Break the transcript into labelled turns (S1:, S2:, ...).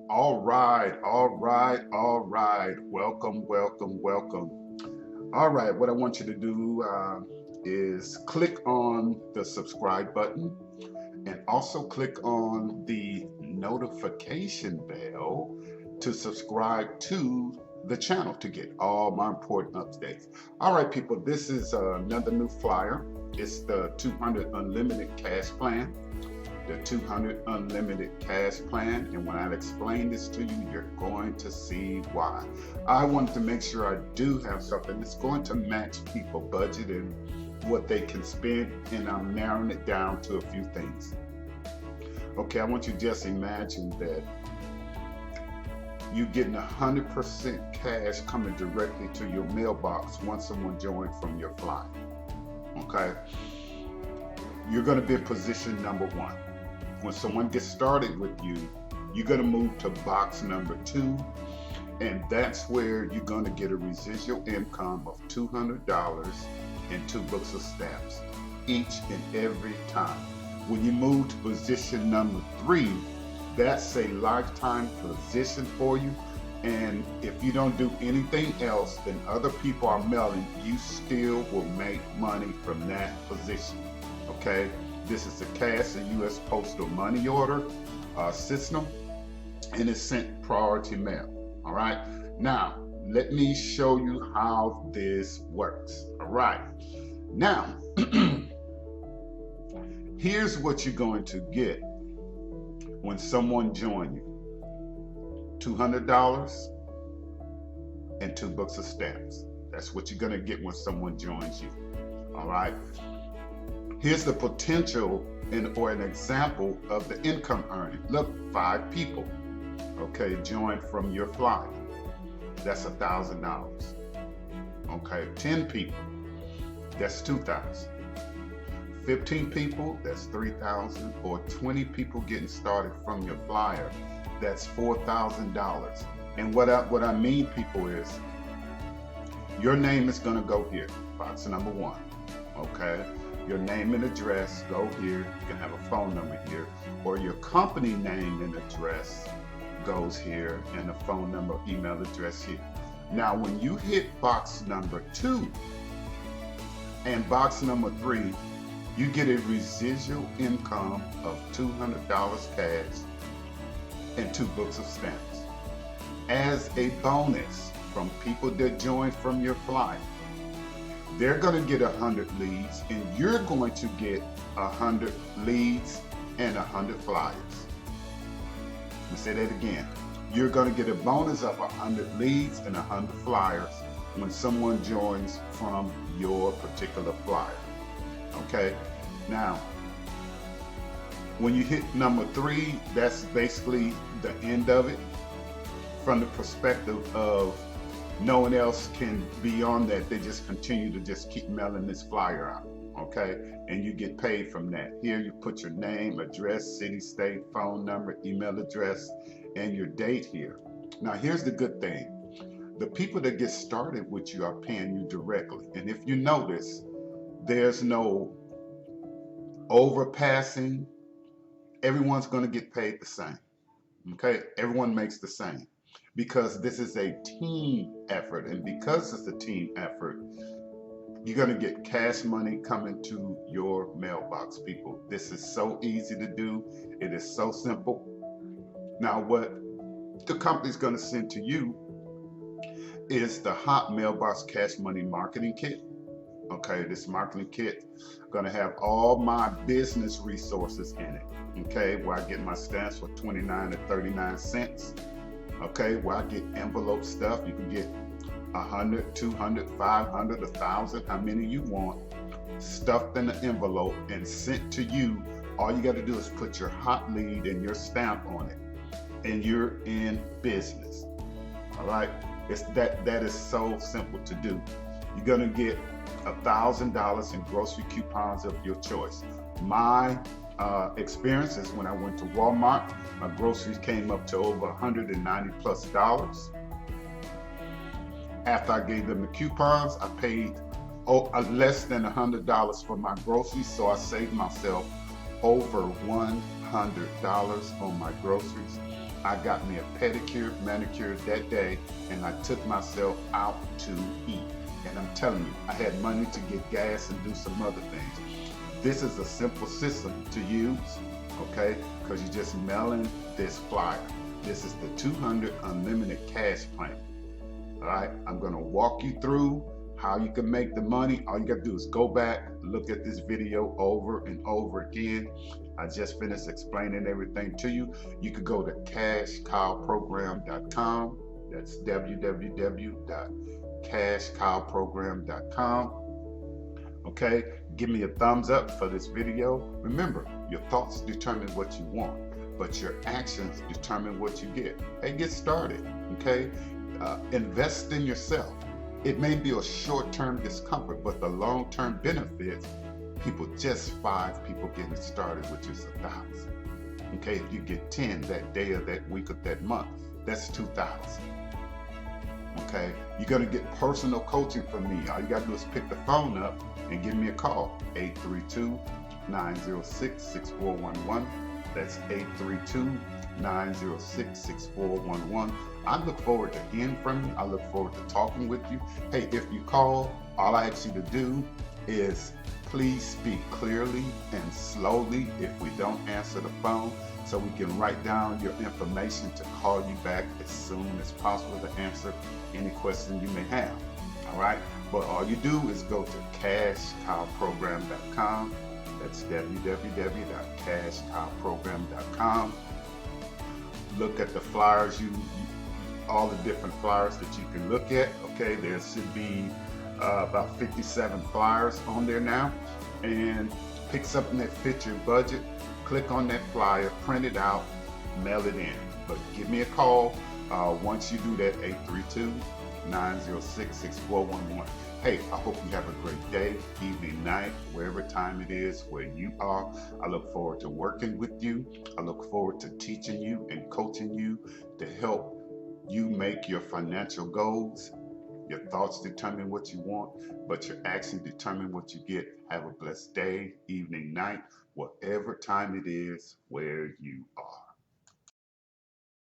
S1: All right, all right, all right. Welcome, welcome, welcome. All right, what I want you to do is click on the subscribe button and also click on the notification bell to subscribe to the channel to get all my important updates. All right, people, this is another new flyer. It's the 200 Unlimited Cash Plan. The 200 Unlimited Cash Plan. And when I explain this to you, you're going to see why. I wanted to make sure I do have something that's going to match people budget and what they can spend, and I'm narrowing it down to a few things. Okay, I want you to just imagine that you're getting 100% cash coming directly to your mailbox once someone joins from your flyer. Okay, you're going to be in position number one. When someone gets started with you, you're going to move to box number 2, and that's where you're going to get a residual income of $200 and 2 books of stamps each and every time. When you move to position number 3, that's a lifetime position for you, and if you don't do anything else than other people are mailing, you still will make money from that position. Okay, this is the cash and U.S. postal money order system, and it's sent priority mail. All right, now let me show you how this works. All right, now here's what you're going to get when someone joins you: $200 and 2 books of stamps. That's what you're going to get when someone joins you. All right, here's the potential or an example of the income earning. Look, 5 people, okay, joined from your flyer. That's $1,000. Okay, 10 people, that's $2,000. 15 people, that's $3,000. Or 20 people getting started from your flyer, that's $4,000. And what I mean, people, is your name is going to go here, box number 1. Okay, your name and address go here. You can have a phone number here, or your company name and address goes here, and a phone number, email address here. Now, when you hit box number 2 and box number 3, you get a residual income of $200 cash and 2 books of stamps as a bonus from people that join from your flyer. They're going to get 100 leads, and you're going to get 100 leads and 100 flyers. Let me say that again. You're going to get a bonus of 100 leads and 100 flyers when someone joins from your particular flyer. Okay, now when you hit number 3, that's basically the end of it from the perspective of no one else can be on that. They just continue to just keep mailing this flyer out. Okay, and you get paid from that. Here you put your name, address, city, state, phone number, email address, and your date here. Now here's the good thing. The people that get started with you are paying you directly. And if you notice, there's no overpassing. Everyone's going to get paid the same. Okay, everyone makes the same, because this is a team effort. And because it's a team effort, you're going to get cash money coming to your mailbox, people. This is so easy to do. It is so simple. Now, what the company's going to send to you is the Hot Mailbox Cash Money Marketing Kit. Okay, this marketing kit going to have all my business resources in it. Okay, where I get my stamps for 29 to 39 cents. Okay, where I get envelope stuff. You can get 100, 200, 500, 1,000, how many you want, stuffed in an envelope and sent to you. All you got to do is put your hot lead and your stamp on it, and you're in business. All right, that is so simple to do. You're gonna get $1,000 in grocery coupons of your choice. My experiences when I went to Walmart, my groceries came up to over $190+. After I gave them the coupons, I paid less than $100 for my groceries, so I saved myself over $100 on my groceries. I got me a pedicure, manicure that day, and I took myself out to eat. And I'm telling you, I had money to get gas and do some other things. This is a simple system to use, okay? Because you're just mailing this flyer. This is the 200 unlimited cash plan. All right, I'm gonna walk you through how you can make the money. All you gotta do is go back, look at this video over and over again. I just finished explaining everything to you. You could go to cashcowprogram.com. That's www.cashcowprogram.com. Okay, give me a thumbs up for this video. Remember, your thoughts determine what you want, but your actions determine what you get. Hey, get started, okay? Invest in yourself. It may be a short-term discomfort, but the long-term benefits, just 5 people getting started, which is 1,000. Okay, if you get 10 that day or that week or that month, that's 2,000. Okay, you're gonna get personal coaching from me. All you gotta do is pick the phone up and give me a call, 832-906-6411. That's 832-906-6411. I look forward to hearing from you. I look forward to talking with you. Hey, if you call, all I ask you to do is please speak clearly and slowly if we don't answer the phone, so we can write down your information to call you back as soon as possible to answer any question you may have. All right, but all you do is go to cashcowprogram.com. That's www.cashcowprogram.com. Look at the flyers, all the different flyers that you can look at. Okay, there should be about 57 flyers on there now, and pick something that fits your budget. Click on that flyer, print it out, mail it in. But give me a call once you do that, 832-906-6411. Hey, I hope you have a great day, evening, night, wherever time it is where you are. I look forward to working with you. I look forward to teaching you and coaching you to help you make your financial goals. Your thoughts determine what you want, but your actions determine what you get. Have a blessed day, evening, night, whatever time it is where you are.